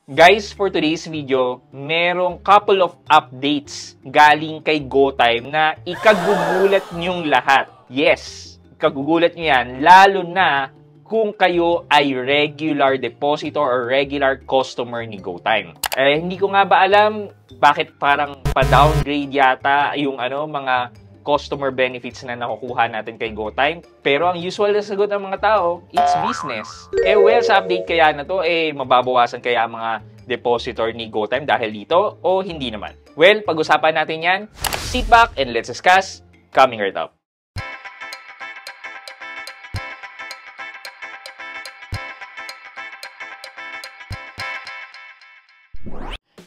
Guys, for today's video, merong couple of updates galing kay GoTyme na ikagugulat niyong lahat. Yes, ikagugulat niyo yan, lalo na kung kayo ay regular depositor or regular customer ni GoTyme. Hindi ko nga ba alam bakit parang pa-downgrade yata yung mga customer benefits na nakukuha natin kay GoTyme. Pero ang usual na sagot ng mga tao, it's business. Well, sa update kaya na to, mababawasan kaya mga depositor ni GoTyme dahil dito o hindi naman? Well, pag-usapan natin yan. Sit back and let's discuss. Coming right up.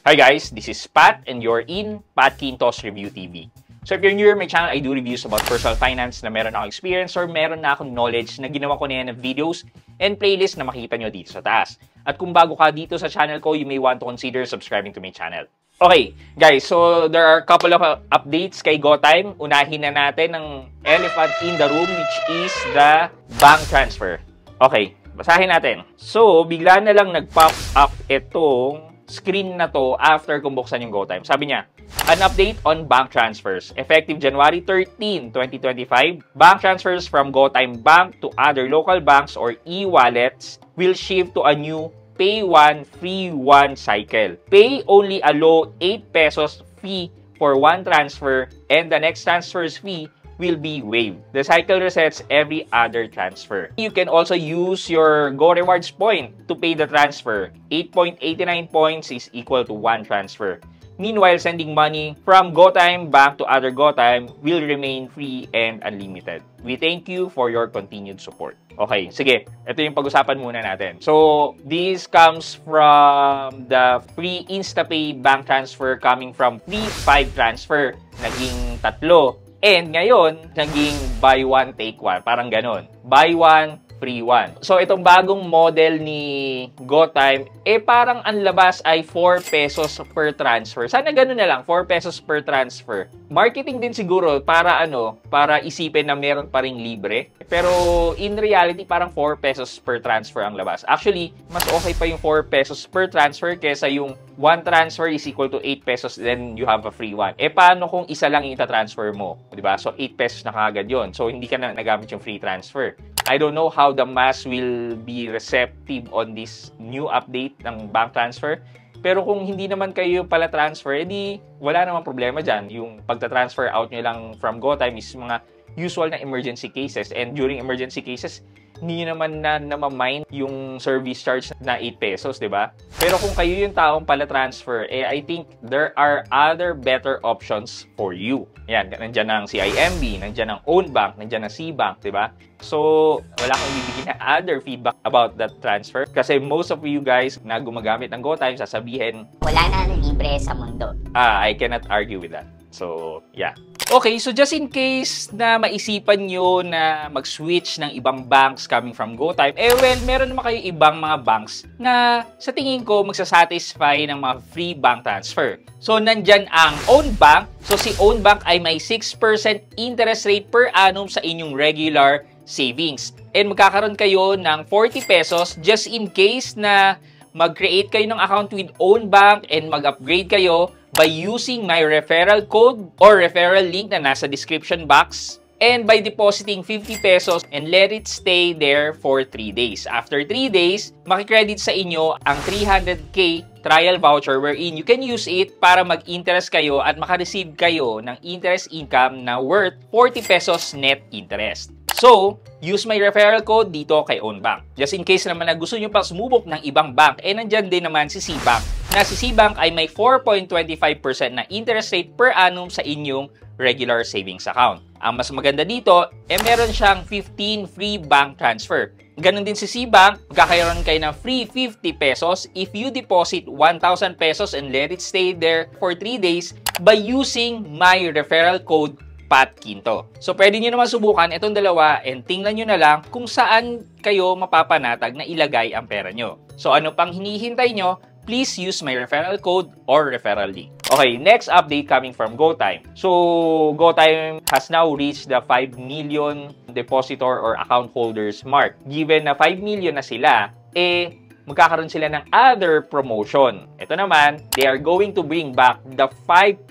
Hi guys, this is Pat and you're in Pat Quintos Review TV. So if you're new to my channel, I do reviews about personal finance na meron akong experience or meron na akong knowledge na ginawa ko na yan ng videos and playlist na makikita nyo dito sa taas. At kung bago ka dito sa channel ko, you may want to consider subscribing to my channel. Okay, guys, so there are a couple of updates kay GoTyme. Unahin na natin ang elephant in the room, which is the bank transfer. Okay, basahin natin. So, bigla na lang nag-pop up itong screen na to after kung buksan yung GoTyme. Sabi niya, an update on bank transfers. Effective January 13, 2025, bank transfers from GoTyme Bank to other local banks or e-wallets will shift to a new Pay 1, Free 1 cycle. Pay only allow 8 pesos fee for one transfer and the next transfer's fee will be waived. The cycle resets every other transfer. You can also use your Go Rewards point to pay the transfer. 8.89 points is equal to 1 transfer. Meanwhile, sending money from GoTyme Bank to other GoTyme will remain free and unlimited. We thank you for your continued support. Okay, sige. Ito yung pag-usapan muna natin. So, this comes from the free InstaPay bank transfer coming from free 5 transfer. Naging 3. And ngayon, naging buy one, take one. Parang ganon. Buy one, free one. So, itong bagong model ni GoTyme, parang ang labas ay 4 pesos per transfer. Sana ganun na lang, 4 pesos per transfer. Marketing din siguro para para isipin na meron pa ring libre. Pero in reality, parang 4 pesos per transfer ang labas. Actually, mas okay pa yung 4 pesos per transfer kesa yung 1 transfer is equal to 8 pesos, then you have a free one. Paano kung isa lang yung ita-transfer mo? Diba? So, 8 pesos na kagad yun. So, hindi ka na nagamit yung free transfer. I don't know how the mass will be receptive on this new update ng bank transfer. Pero kung hindi naman kayo pala transfer, edi wala namang problema dyan. Yung pagta-transfer out nyo lang from GoTyme is mga usual na emergency cases. And during emergency cases, hindi naman na namamind yung service charge na 8 pesos, di ba? Pero kung kayo yung taong pala transfer, I think there are other better options for you. Yan, nandyan ang CIMB, nandyan ang Own Bank, nandyan ang C-Bank, di ba? So, wala akong bibigyan na other feedback about that transfer. Kasi most of you guys na gumagamit ng GoTyme, sasabihin, wala na libre sa mundo. I cannot argue with that. So, yeah. Okay, so just in case na maisipan nyo na mag-switch ng ibang banks coming from GoTyme, well, meron naman kayo ibang mga banks na sa tingin ko magsasatisfy ng mga free bank transfer. So, nandyan ang Own Bank. So, si Own Bank ay may 6% interest rate per annum sa inyong regular savings. And magkakaroon kayo ng 40 pesos just in case na mag-create kayo ng account with Own Bank and mag-upgrade kayo by using my referral code or referral link na nasa description box and by depositing 50 pesos and let it stay there for 3 days. After 3 days, makikredit sa inyo ang 300k trial voucher wherein you can use it para mag-interest kayo at makareceive kayo ng interest income na worth 40 pesos net interest. So, use my referral code dito kay Own Bank. Just in case naman na gusto nyo pa sumubok ng ibang bank, nandyan din naman si C-Bank. Na si C-Bank ay may 4.25% na interest rate per annum sa inyong regular savings account. Ang mas maganda dito, meron siyang 15 free bank transfer. Ganon din si C-Bank, magkakaroon kayo ng free 50 pesos if you deposit 1,000 pesos and let it stay there for 3 days by using my referral code Pat Quinto. So, pwede nyo naman subukan itong dalawa and tingnan nyo na lang kung saan kayo mapapanatag na ilagay ang pera nyo. So, ano pang hinihintay nyo? Please use my referral code or referral link. Okay, next update coming from GoTyme. So, GoTyme has now reached the 5 million depositor or account holders mark. Given na 5 million na sila, magkakaroon sila ng other promotion. Ito naman, they are going to bring back the 5%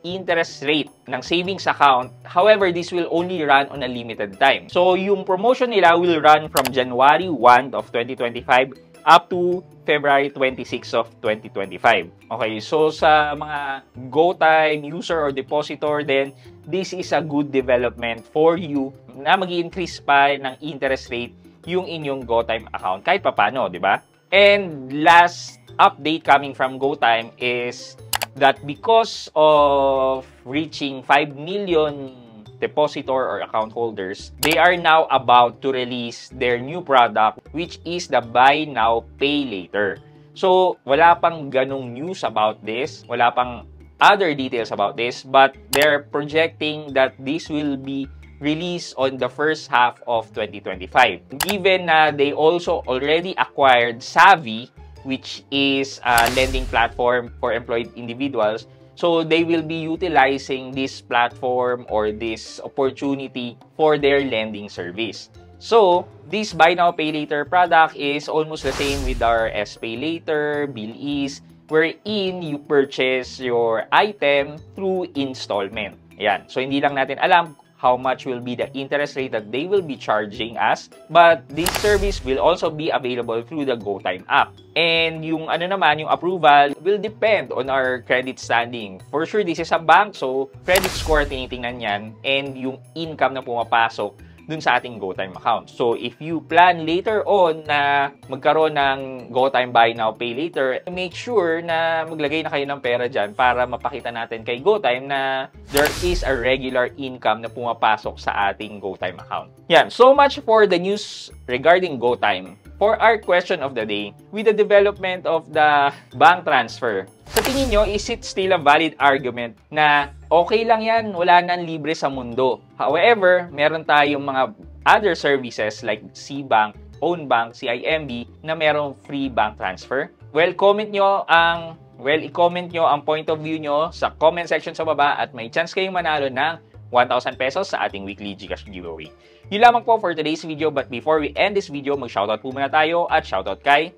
interest rate ng savings account. However, this will only run on a limited time. So, yung promotion nila will run from January 1 of 2025 up to February 26 of 2025. Okay, so sa mga GoTime user or depositor, then this is a good development for you na mag-increase pa ng interest rate yung inyong GoTime account kahit papano, di ba? And last update coming from GoTime is that because of reaching 5 million depositor or account holders, they are now about to release their new product, which is the Buy Now, Pay Later. So, wala pang ganong news about this. Wala pang other details about this, but they're projecting that this will be released on the first half of 2025. Given na they also already acquired Savvy, which is a lending platform for employed individuals. So, they will be utilizing this platform or this opportunity for their lending service. So, this Buy Now, Pay Later product is almost the same with our SPay Later, BillEase, wherein you purchase your item through installment. Ayan. So, hindi lang natin alam how much will be the interest rate that they will be charging us. But this service will also be available through the GoTime app. And yung yung approval will depend on our credit standing. For sure, this is a bank, so credit score tinitingnan yan, and yung income na pumapasok dun sa ating GoTime account. So, if you plan later on na magkaroon ng GoTime Buy Now, Pay Later, make sure na maglagay na kayo ng pera dyan para mapakita natin kay GoTime na there is a regular income na pumapasok sa ating GoTime account. Yan. So much for the news regarding GoTime. For our question of the day, with the development of the bank transfer, sa tingin nyo, is it still a valid argument na okay lang yan, wala nang libre sa mundo? However, meron tayong mga other services like CBank, OwnBank, CIMB na merong free bank transfer? Well, i-comment nyo ang point of view nyo sa comment section sa baba at may chance kayong manalo ng 1,000 pesos sa ating weekly GCash giveaway. Yun lamang po for today's video, but before we end this video, mag-shoutout po muna tayo at shoutout kay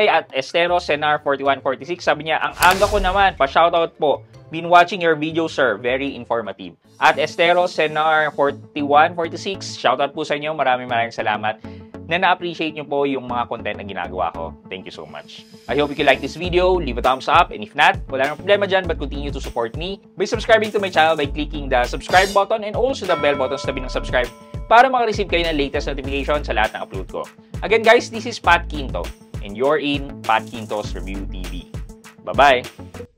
at Estero Senar 4146. Sabi niya, ang aga ko naman, pa-shoutout po. Been watching your video, sir. Very informative. At Estero Senar 4146, shoutout po sa inyo. Maraming salamat na na-appreciate nyo po yung mga content na ginagawa ko. Thank you so much. I hope you like this video. Leave a thumbs up. And if not, wala nang problema dyan, but continue to support me by subscribing to my channel by clicking the subscribe button and also the bell button sa tabi ng subscribe para makareceive kayo ng latest notification sa lahat ng upload ko. Again guys, this is Pat Quinto and you're in Pat Quinto's Review TV. Bye-bye!